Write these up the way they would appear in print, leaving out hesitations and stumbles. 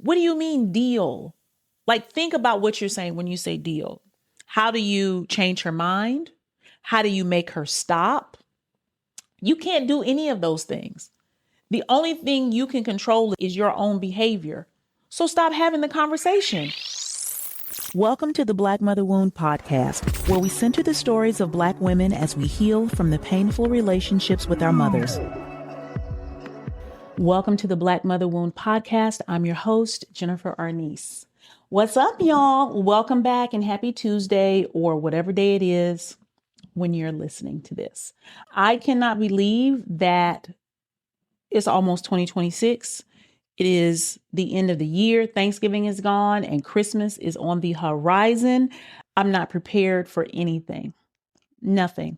What do you mean deal? Like, think about what you're saying when you say deal. How do you change her mind? How do you make her stop? You can't do any of those things. The only thing you can control is your own behavior. So stop having the conversation. Welcome to the Black Mother Wound podcast, where we center the stories of Black women as we heal from the painful relationships with our mothers. Welcome to the Black Mother Wound podcast. I'm your host, Jennifer Arnice. What's up, y'all? Welcome back and happy Tuesday, or whatever day it is when you're listening to this. I cannot believe that it's almost 2026. It is the end of the year. Thanksgiving is gone and Christmas is on the horizon. I'm not prepared for anything. Nothing.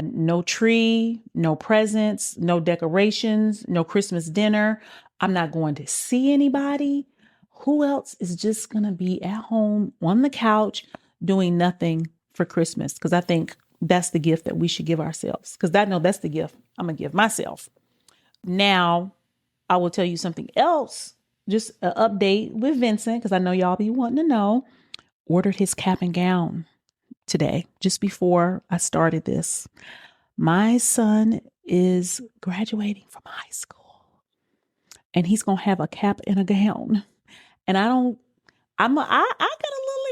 No tree, no presents, no decorations, no Christmas dinner. I'm not going to see anybody. Who else is just going to be at home on the couch doing nothing for Christmas? Because I think that's the gift that we should give ourselves. Because I know that's the gift I'm going to give myself. Now, I will tell you something else. Just an update with Vincent, because I know y'all be wanting to know. Ordered his cap and gown today, just before I started this. My son is graduating from high school and he's going to have a cap and a gown. And I got a little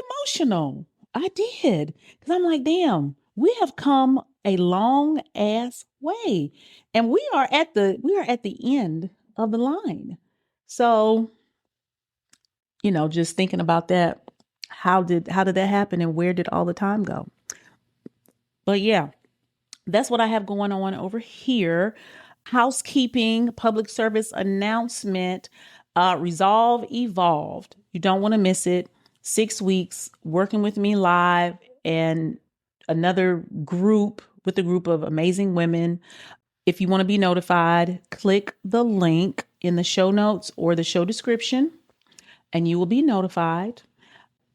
emotional. I did. Because I'm like, damn, we have come a long ass way. And we are at the end of the line. So, just thinking about that, how did that happen and where did all the time go? But yeah, that's what I have going on over here. Housekeeping, public service announcement, Resolve Evolved. You don't want to miss it. 6 weeks working with me live and another group with a group of amazing women. If you want to be notified, click the link in the show notes or the show description and you will be notified.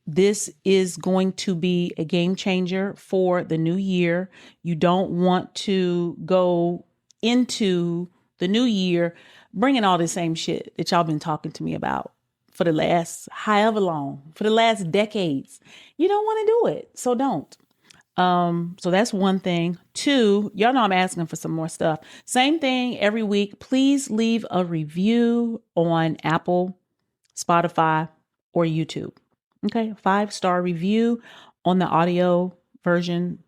This is going to be a game changer for the new year. You don't want to go into the new year bringing all the same shit that y'all been talking to me about for the last however long, for the last decades. You don't want to do it, so don't. So that's one thing. Two, y'all know I'm asking for some more stuff. Same thing every week. Please leave a review on Apple, Spotify, or YouTube. Okay, 5-star review on the audio version,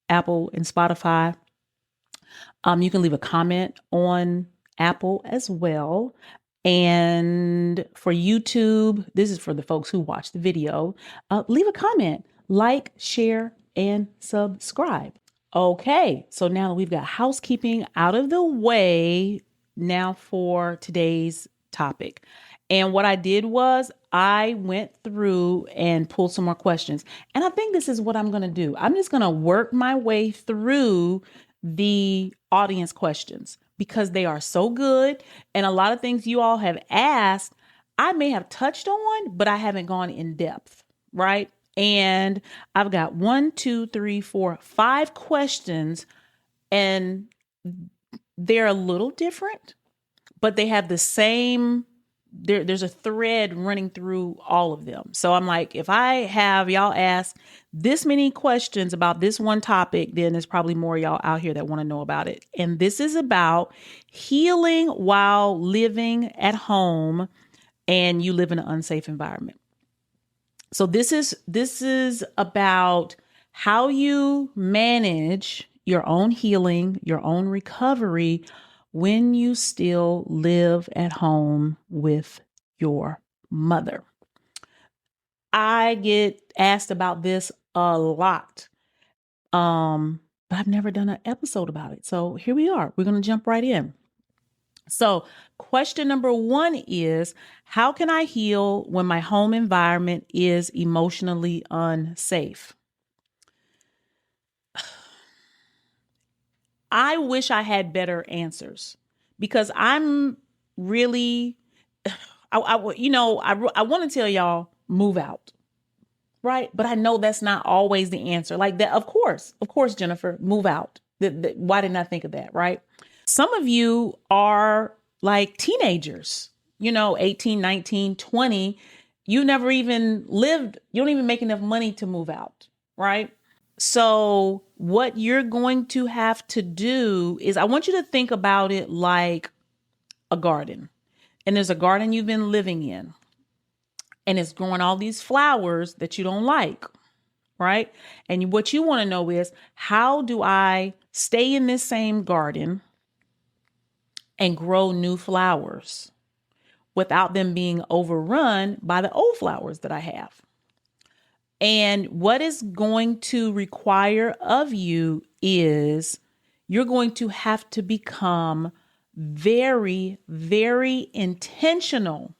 Apple and Spotify. You can leave a comment on Apple as well. And for YouTube, this is for the folks who watch the video. Leave a comment, like, share, and subscribe. Okay, so now that we've got housekeeping out of the way, now for today's topic. And what I did was I went through and pulled some more questions. And I think this is what I'm going to do. I'm just going to work my way through the audience questions because they are so good. And a lot of things you all have asked, I may have touched on, but I haven't gone in depth, right? And I've got 5 questions, and they're a little different, but they have the same. There's a thread running through all of them. So I'm like, if I have y'all ask this many questions about this one topic, then there's probably more y'all out here that want to know about it. And this is about healing while living at home and you live in an unsafe environment. So this is about how you manage your own healing, your own recovery when you still live at home with your mother. I get asked about this a lot, but I've never done an episode about it. So here we are. We're going to jump right in. So question number 1 is, how can I heal when my home environment is emotionally unsafe? I wish I had better answers because I'm really, I want to tell y'all move out, right? But I know that's not always the answer. Like that, of course, Jennifer, move out. Why didn't I think of that, right? Some of you are like teenagers 18, 19, 20, you never even lived, you don't even make enough money to move out, right? So what you're going to have to do is I want you to think about it like a garden. And there's a garden you've been living in, and it's growing all these flowers that you don't like, right? And what you want to know is, how do I stay in this same garden and grow new flowers without them being overrun by the old flowers that I have? And what is going to require of you is you're going to have to become very, very intentional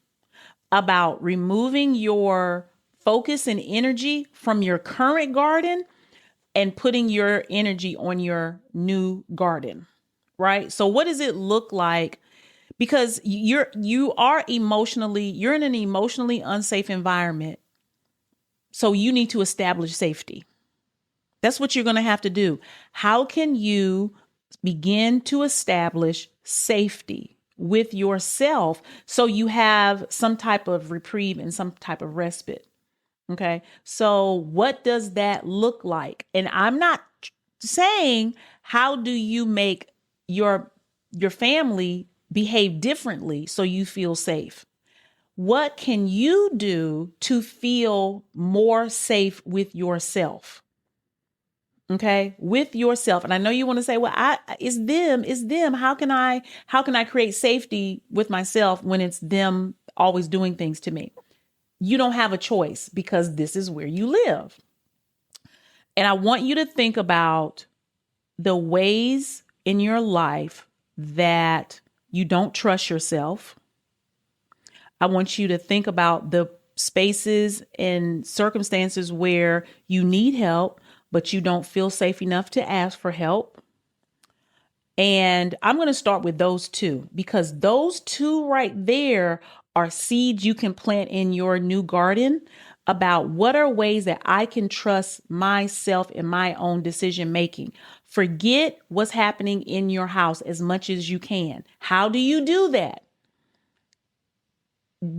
about removing your focus and energy from your current garden and putting your energy on your new garden, right? So what does it look like? Because you're in an emotionally unsafe environment. So you need to establish safety. That's what you're going to have to do. How can you begin to establish safety with yourself so you have some type of reprieve and some type of respite? Okay. So what does that look like? And I'm not saying how do you make your family behave differently so you feel safe? What can you do to feel more safe with yourself? Okay, with yourself. And I know you want to say, well, it's them. How can I create safety with myself when it's them always doing things to me? You don't have a choice because this is where you live. And I want you to think about the ways in your life that you don't trust yourself. I want you to think about the spaces and circumstances where you need help, but you don't feel safe enough to ask for help. And I'm going to start with those two, because those two right there are seeds you can plant in your new garden about what are ways that I can trust myself in my own decision making. Forget what's happening in your house as much as you can. How do you do that?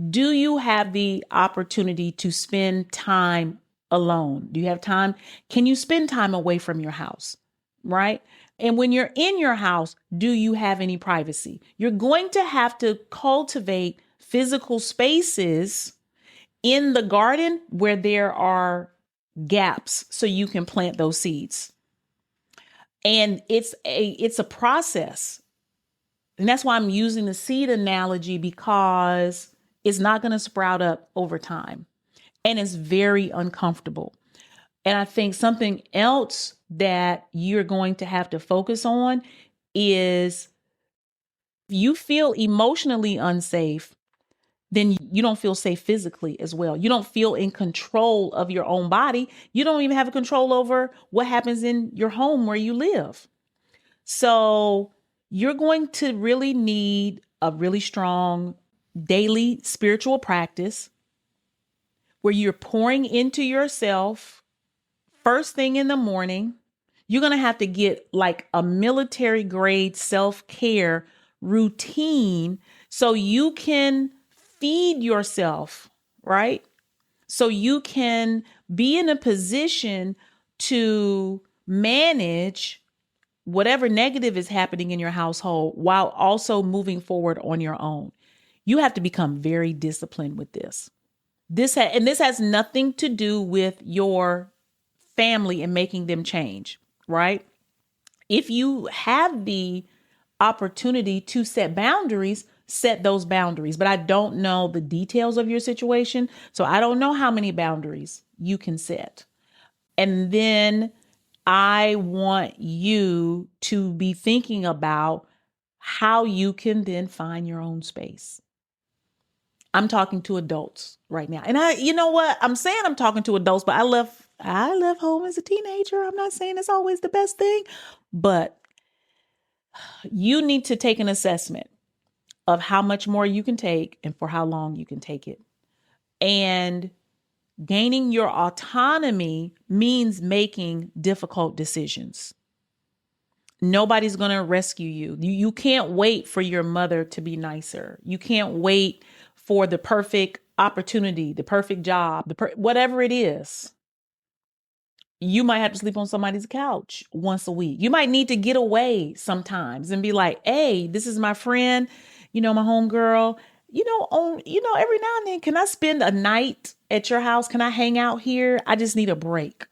Do you have the opportunity to spend time alone? Do you have time? Can you spend time away from your house? Right? And when you're in your house, do you have any privacy? You're going to have to cultivate physical spaces in the garden where there are gaps so you can plant those seeds. And it's a process. And that's why I'm using the seed analogy, because it's not going to sprout up over time. And it's very uncomfortable. And I think something else that you're going to have to focus on is, if you feel emotionally unsafe, then you don't feel safe physically as well. You don't feel in control of your own body. You don't even have control over what happens in your home where you live. So you're going to really need a really strong daily spiritual practice where you're pouring into yourself first thing in the morning. You're going to have to get like a military grade self-care routine so you can feed yourself, right? So you can be in a position to manage whatever negative is happening in your household while also moving forward on your own. You have to become very disciplined with this. This has nothing to do with your family and making them change, right? If you have the opportunity to set boundaries, set those boundaries. But I don't know the details of your situation, so I don't know how many boundaries you can set. And then I want you to be thinking about how you can then find your own space. I'm talking to adults right now. And you know what? I'm saying I'm talking to adults, but I left home as a teenager. I'm not saying it's always the best thing, but you need to take an assessment of how much more you can take and for how long you can take it. And gaining your autonomy means making difficult decisions. Nobody's going to rescue you. You can't wait for your mother to be nicer. You can't wait for the perfect opportunity, the perfect job, whatever it is. You might have to sleep on somebody's couch once a week. You might need to get away sometimes and be like, hey, this is my friend, my homegirl. Every now and then, can I spend a night at your house? Can I hang out here? I just need a break.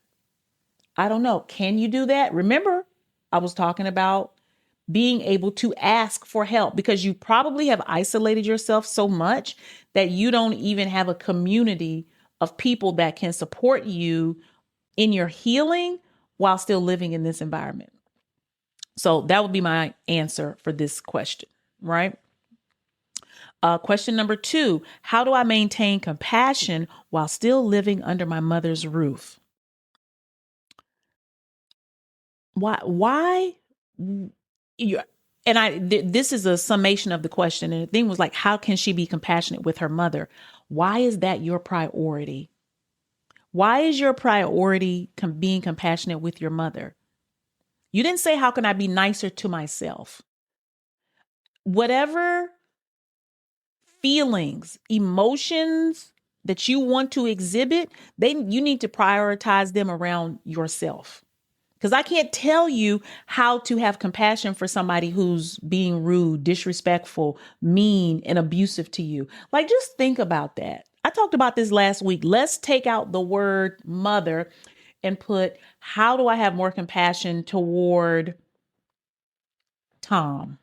I don't know. Can you do that? Remember, I was talking about being able to ask for help, because you probably have isolated yourself so much that you don't even have a community of people that can support you in your healing while still living in this environment. So that would be my answer for this question, right? Question number 2, how do I maintain compassion while still living under my mother's roof? Why? This is a summation of the question. And the thing was like, how can she be compassionate with her mother? Why is that your priority? Why is your priority being compassionate with your mother? You didn't say, how can I be nicer to myself? Whatever feelings, emotions that you want to exhibit, you need to prioritize them around yourself. Because I can't tell you how to have compassion for somebody who's being rude, disrespectful, mean, and abusive to you. Like, just think about that. I talked about this last week. Let's take out the word mother and put, how do I have more compassion toward Tom?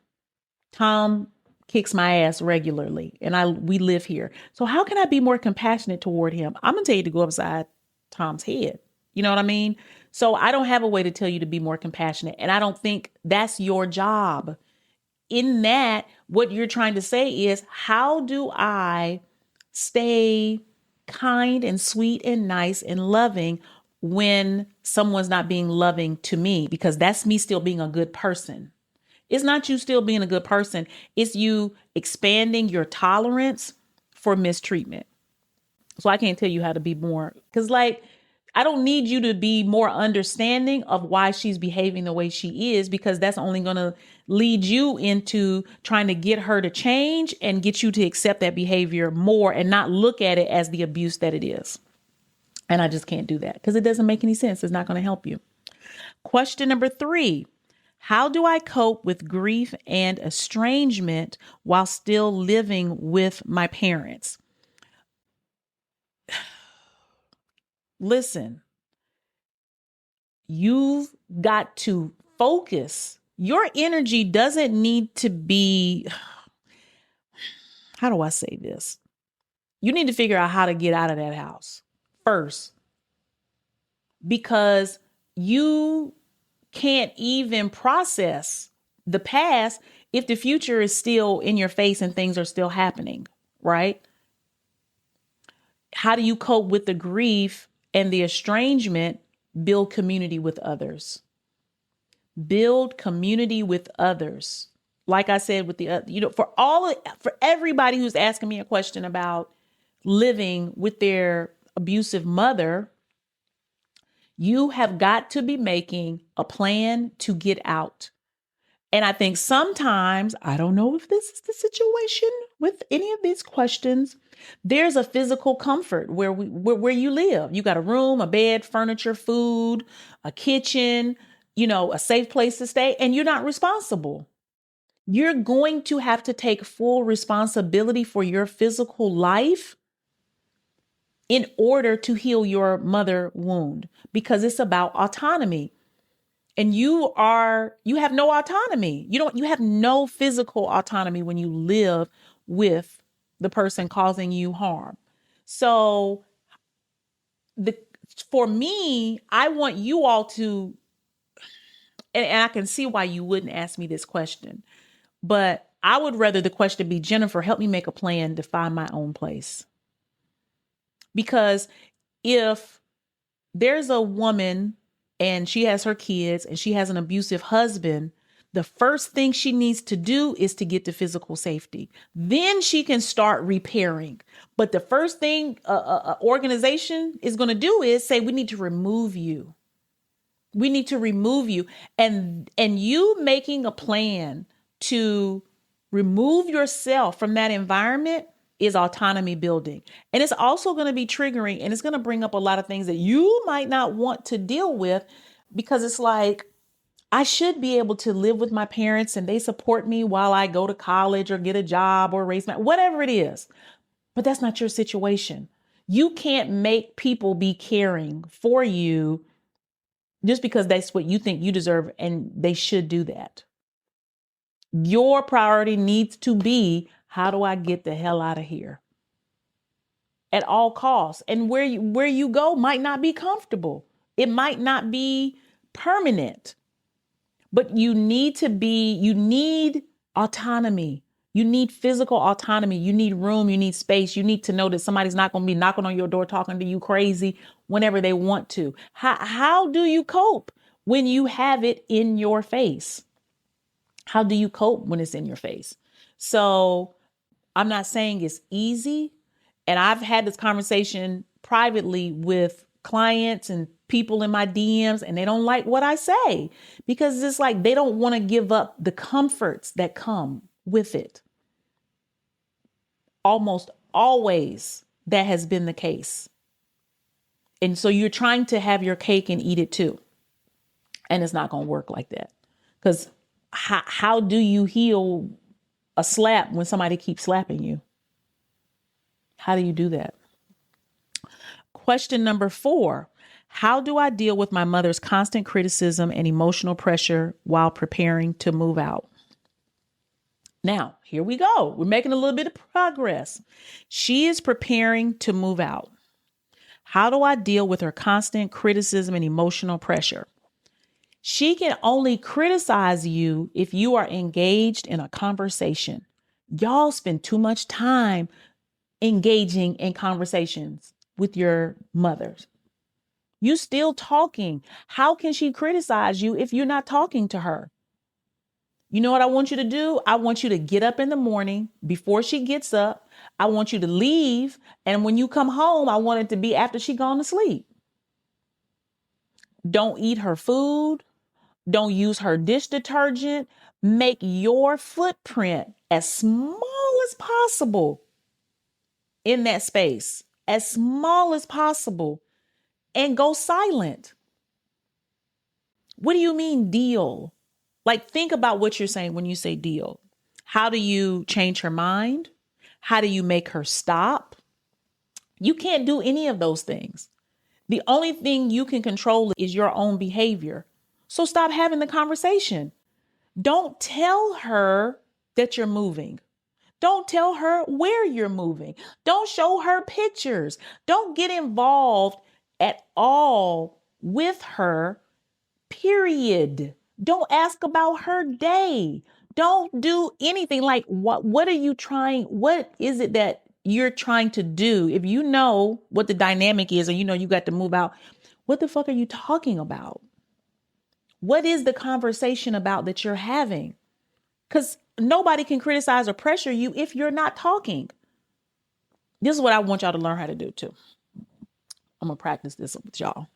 Tom kicks my ass regularly, and we live here. So how can I be more compassionate toward him? I'm gonna tell you to go upside Tom's head. You know what I mean? So I don't have a way to tell you to be more compassionate, and I don't think that's your job. In that, what you're trying to say is, how do I stay kind and sweet and nice and loving when someone's not being loving to me? Because that's me still being a good person. It's not you still being a good person. It's you expanding your tolerance for mistreatment. So I can't tell you how to be more, because I don't need you to be more understanding of why she's behaving the way she is, because that's only going to lead you into trying to get her to change and get you to accept that behavior more and not look at it as the abuse that it is. And I just can't do that because it doesn't make any sense. It's not going to help you. Question number 3. How do I cope with grief and estrangement while still living with my parents? Listen, you've got to focus. Your energy doesn't need to be, how do I say this? You need to figure out how to get out of that house first, because you can't even process the past if the future is still in your face and things are still happening, right? How do you cope with the grief and the estrangement? Build community with others. Build community with others. Like I said, with for everybody who's asking me a question about living with their abusive mother, you have got to be making a plan to get out. And I think sometimes, I don't know if this is the situation with any of these questions, there's a physical comfort where you live. You got a room, a bed, furniture, food, a kitchen, a safe place to stay, and you're not responsible. You're going to have to take full responsibility for your physical life in order to heal your mother wound, because it's about autonomy. And you have no autonomy. You have no physical autonomy when you live with the person causing you harm. So for me, I want you all to, and I can see why you wouldn't ask me this question, but I would rather the question be, Jennifer, help me make a plan to find my own place. Because if there's a woman and she has her kids and she has an abusive husband, the first thing she needs to do is to get to physical safety. Then she can start repairing. But the first thing an organization is going to do is say, we need to remove you. We need to remove you. And you making a plan to remove yourself from that environment is autonomy building. And it's also going to be triggering, and it's going to bring up a lot of things that you might not want to deal with, because it's like, I should be able to live with my parents and they support me while I go to college or get a job or raise my, whatever it is. But that's not your situation. You can't make people be caring for you just because that's what you think you deserve, and they should do that. Your priority needs to be, how do I get the hell out of here at all costs? And where you go might not be comfortable. It might not be permanent, but you need autonomy. You need physical autonomy. You need room. You need space. You need to know that somebody's not going to be knocking on your door, talking to you crazy whenever they want to. How do you cope when you have it in your face? How do you cope when it's in your face? So I'm not saying it's easy. And I've had this conversation privately with clients and people in my DMs, and they don't like what I say, because it's like they don't want to give up the comforts that come with it. Almost always that has been the case. And so you're trying to have your cake and eat it too. And it's not going to work like that. Because how do you heal a slap when somebody keeps slapping you? How do you do that? Question number 4. How do I deal with my mother's constant criticism and emotional pressure while preparing to move out? Now, here we go. We're making a little bit of progress. She is preparing to move out. How do I deal with her constant criticism and emotional pressure? She can only criticize you if you are engaged in a conversation. Y'all spend too much time engaging in conversations with your mothers. You still talking. How can she criticize you if you're not talking to her? You know what I want you to do? I want you to get up in the morning before she gets up. I want you to leave. And when you come home, I want it to be after she gone to sleep. Don't eat her food. Don't use her dish detergent. Make your footprint as small as possible in that space, as small as possible, and go silent. What do you mean deal? Like, think about what you're saying when you say deal. How do you change her mind? How do you make her stop? You can't do any of those things. The only thing you can control is your own behavior. So stop having the conversation. Don't tell her that you're moving. Don't tell her where you're moving. Don't show her pictures. Don't get involved at all with her, period. Don't ask about her day. Don't do anything. Like, what are you trying? What is it that you're trying to do? If you know what the dynamic is, and you know you got to move out, what the fuck are you talking about? What is the conversation about that you're having? Because nobody can criticize or pressure you if you're not talking. This is what I want y'all to learn how to do too. I'm going to practice this with y'all.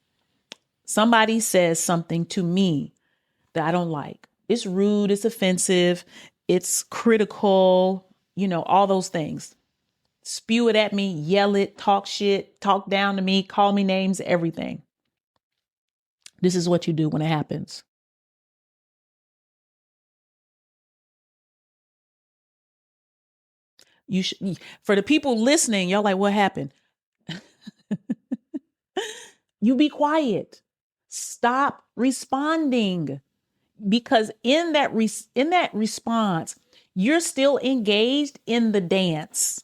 Somebody says something to me that I don't like. It's rude, it's offensive, it's critical, all those things. Spew it at me, yell it, talk shit, talk down to me, call me names, everything. This is what you do when it happens. You should, for the people listening, y'all like, what happened? You be quiet. Stop responding, because in that response, you're still engaged in the dance.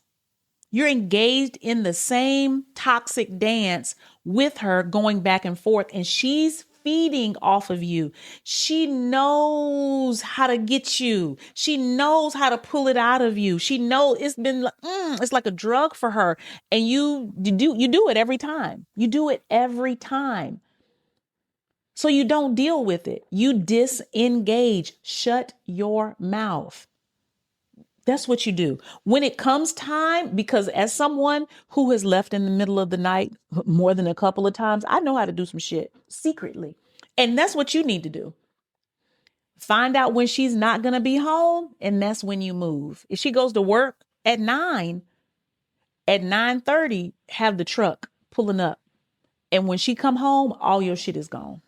You're engaged in the same toxic dance with her, going back and forth, and she's feeding off of you. She knows how to get you. She knows how to pull it out of you. She knows it's like a drug for her. And you do it every time. You do it every time. So you don't deal with it. You disengage. Shut your mouth. That's what you do. When it comes time, because as someone who has left in the middle of the night more than a couple of times, I know how to do some shit secretly. And that's what you need to do. Find out when she's not going to be home, and that's when you move. If she goes to work at 9, at 9:30, have the truck pulling up. And when she come home, all your shit is gone.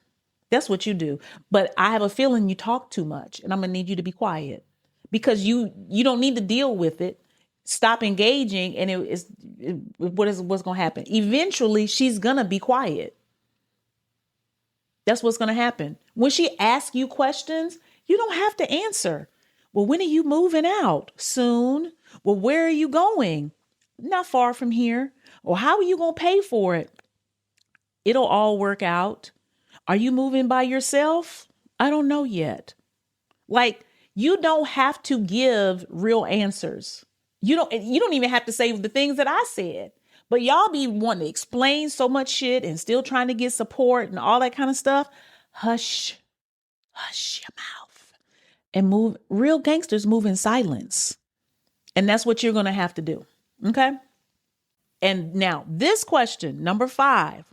That's what you do. But I have a feeling you talk too much, and I'm going to need you to be quiet because you don't need to deal with it. Stop engaging, and what's going to happen? Eventually, she's going to be quiet. That's what's going to happen. When she asks you questions, you don't have to answer. Well, when are you moving out? Soon. Well, where are you going? Not far from here. Well, how are you going to pay for it? It'll all work out. Are you moving by yourself? I don't know yet. Like, you don't have to give real answers. You don't even have to say the things that I said. But y'all be wanting to explain so much shit and still trying to get support and all that kind of stuff. Hush your mouth and move. Real gangsters move in silence. And that's what you're going to have to do. Okay. And now this question, number 5,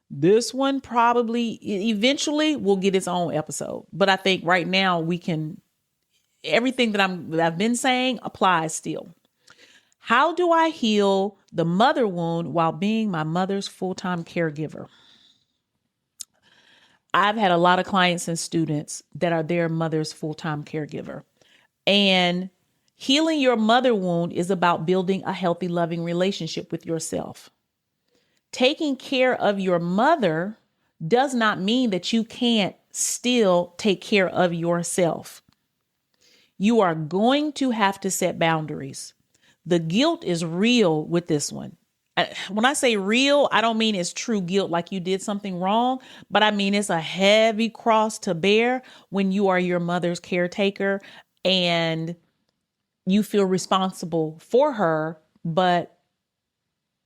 this one probably eventually will get its own episode. But I think right now everything that I've been saying applies still. How do I heal the mother wound while being my mother's full-time caregiver? I've had a lot of clients and students that are their mother's full-time caregiver. And healing your mother wound is about building a healthy, loving relationship with yourself. Taking care of your mother does not mean that you can't still take care of yourself. You are going to have to set boundaries. The guilt is real with this one. When I say real, I don't mean it's true guilt like you did something wrong, but I mean it's a heavy cross to bear when you are your mother's caretaker and you feel responsible for her, but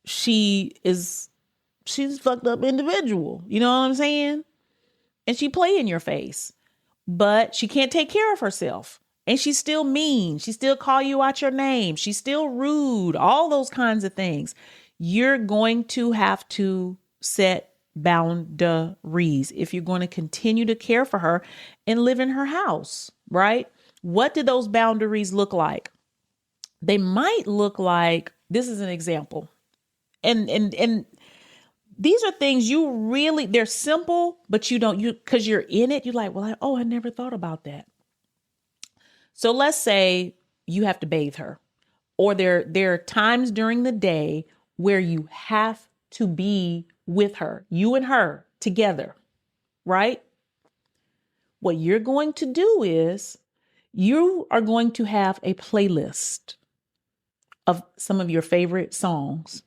she's a fucked up individual. You know what I'm saying? And she play in your face, but she can't take care of herself. And she's still mean. She still call you out your name. She's still rude, all those kinds of things. You're going to have to set boundaries if you're going to continue to care for her and live in her house, right? What do those boundaries look like? They might look like, this is an example. And these are things they're simple, but because you're in it, you're like, well, I never thought about that. So let's say you have to bathe her, or there are times during the day where you have to be with her, you and her together, right? What you're going to do is you are going to have a playlist of some of your favorite songs,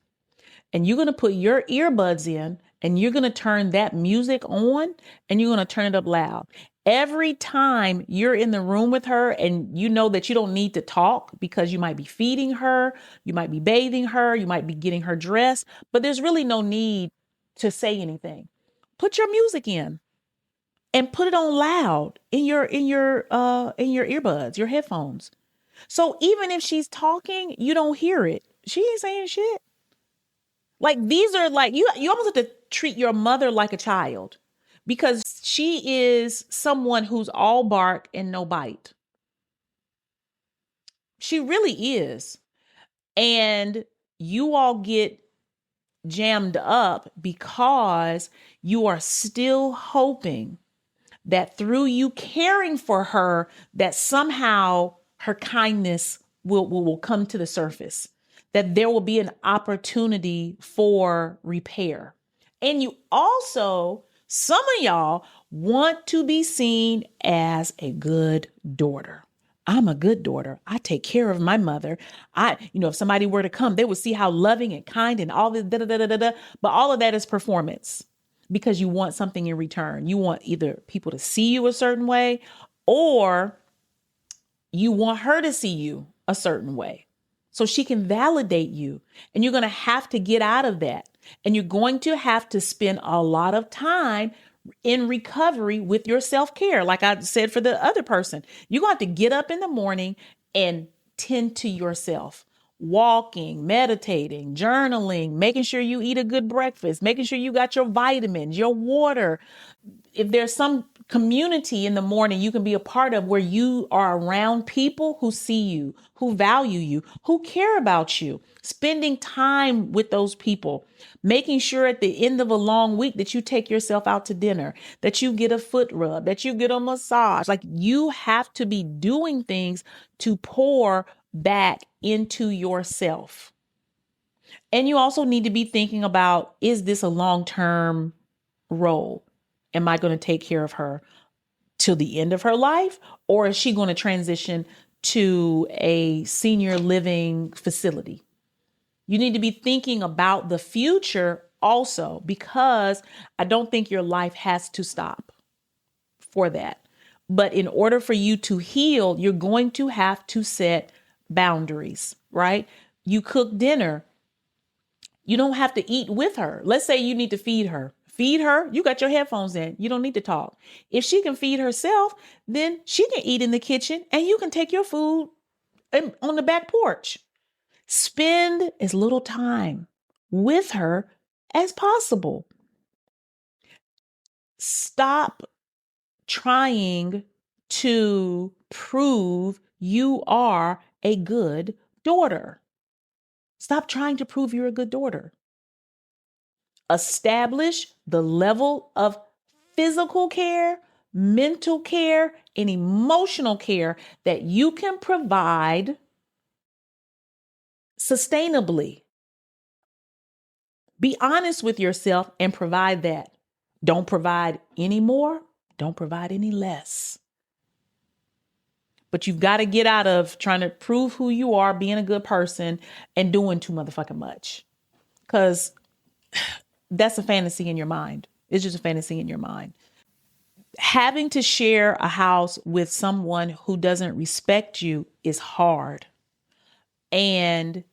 and you're going to put your earbuds in and you're going to turn that music on and you're going to turn it up loud. Every time you're in the room with her and you know that you don't need to talk because you might be feeding her, you might be bathing her, you might be getting her dressed, but there's really no need to say anything. Put your music in and put it on loud in your earbuds, your headphones. So even if she's talking, you don't hear it. She ain't saying shit. Like, these are like, you almost have to treat your mother like a child, because she is someone who's all bark and no bite. She really is. And you all get jammed up because you are still hoping that through you caring for her, that somehow her kindness will come to the surface, that there will be an opportunity for repair. And you also, some of y'all want to be seen as a good daughter. I'm a good daughter. I take care of my mother. If somebody were to come, they would see how loving and kind and all this, but all of that is performance, because you want something in return. You want either people to see you a certain way, or you want her to see you a certain way so she can validate you. And you're going to have to get out of that. And you're going to have to spend a lot of time in recovery with your self-care. Like I said for the other person, you're going to have to get up in the morning and tend to yourself. Walking, meditating, journaling, making sure you eat a good breakfast, making sure you got your vitamins, your water, if there's some community in the morning you can be a part of where you are around people who see you, who value you, who care about you, spending time with those people, making sure at the end of a long week that you take yourself out to dinner, that you get a foot rub, that you get a massage. Like, you have to be doing things to pour back into yourself. And you also need to be thinking about, is this a long-term role? Am I going to take care of her till the end of her life? Or is she going to transition to a senior living facility? You need to be thinking about the future also, because I don't think your life has to stop for that. But in order for you to heal, you're going to have to set boundaries, right? You cook dinner. You don't have to eat with her. Let's say you need to feed her. Feed her. You got your headphones in. You don't need to talk. If she can feed herself, then she can eat in the kitchen and you can take your food on the back porch. Spend as little time with her as possible. Stop trying to prove you are a good daughter. Stop trying to prove you're a good daughter. Establish the level of physical care, mental care, and emotional care that you can provide sustainably. Be honest with yourself and provide that. Don't provide any more. Don't provide any less. But you've got to get out of trying to prove who you are, being a good person, and doing too motherfucking much. Because that's a fantasy in your mind. It's just a fantasy in your mind. Having to share a house with someone who doesn't respect you is hard. And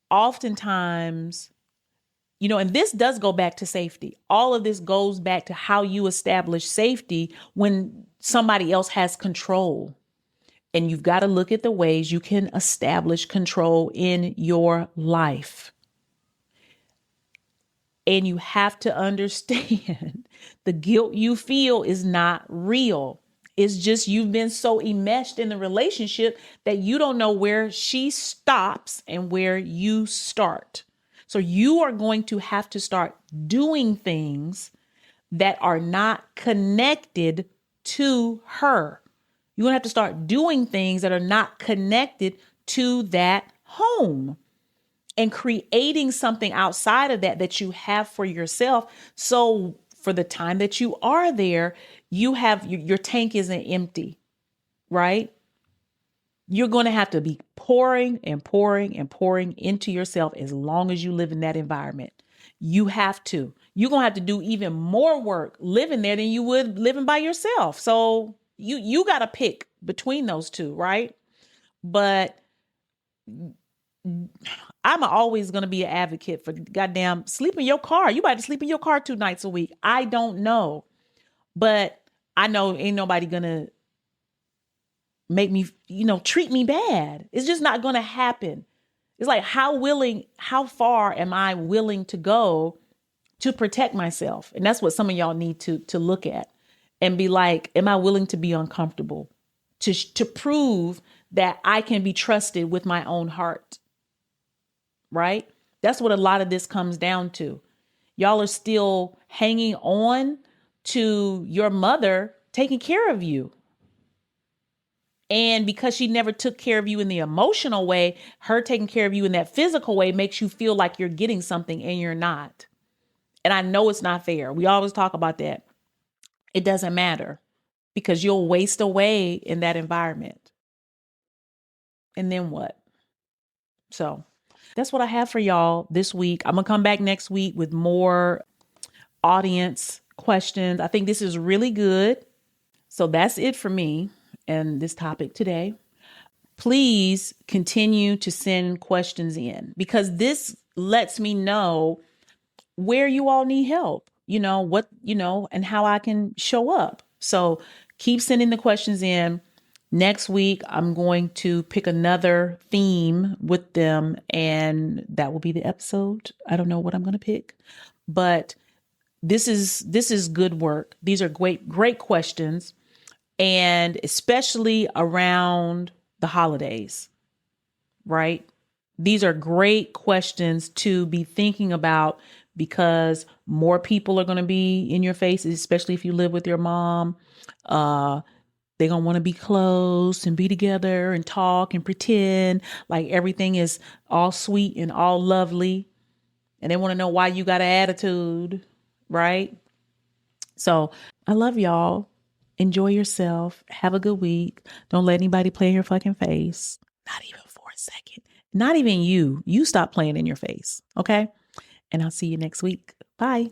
oftentimes, and this does go back to safety. All of this goes back to how you establish safety when somebody else has control. And you've got to look at the ways you can establish control in your life. And you have to understand the guilt you feel is not real. It's just you've been so enmeshed in the relationship that you don't know where she stops and where you start. So you are going to have to start doing things that are not connected to her. You're going to have to start doing things that are not connected to that home and creating something outside of that you have for yourself. So for the time that you are there, you have your tank isn't empty, right? You're going to have to be pouring and pouring and pouring into yourself as long as you live in that environment. You have to. You're going to have to do even more work living there than you would living by yourself. So you got to pick between those two, right? But I'm always going to be an advocate for goddamn sleep in your car. You about to sleep in your car 2 nights a week. I don't know. But I know ain't nobody going to make me, treat me bad. It's just not going to happen. It's like, how far am I willing to go to protect myself? And that's what some of y'all need to look at and be like, am I willing to be uncomfortable to prove that I can be trusted with my own heart? Right? That's what a lot of this comes down to. Y'all are still hanging on to your mother taking care of you. And because she never took care of you in the emotional way, her taking care of you in that physical way makes you feel like you're getting something and you're not. And I know it's not fair. We always talk about that. It doesn't matter because you'll waste away in that environment. And then what? So that's what I have for y'all this week. I'm going to come back next week with more audience questions. I think this is really good. So that's it for me and this topic today. Please continue to send questions in because this lets me know where you all need help, and how I can show up. So keep sending the questions in. Next week, I'm going to pick another theme with them, and that will be the episode. I don't know what I'm going to pick, but This is good work. These are great questions, and especially around the holidays, right? These are great questions to be thinking about because more people are going to be in your face, especially if you live with your mom. They're going to want to be close and be together and talk and pretend like everything is all sweet and all lovely. And they want to know why you got an attitude, right? So I love y'all. Enjoy yourself. Have a good week. Don't let anybody play in your fucking face. Not even for a second. Not even you. You stop playing in your face. Okay. And I'll see you next week. Bye.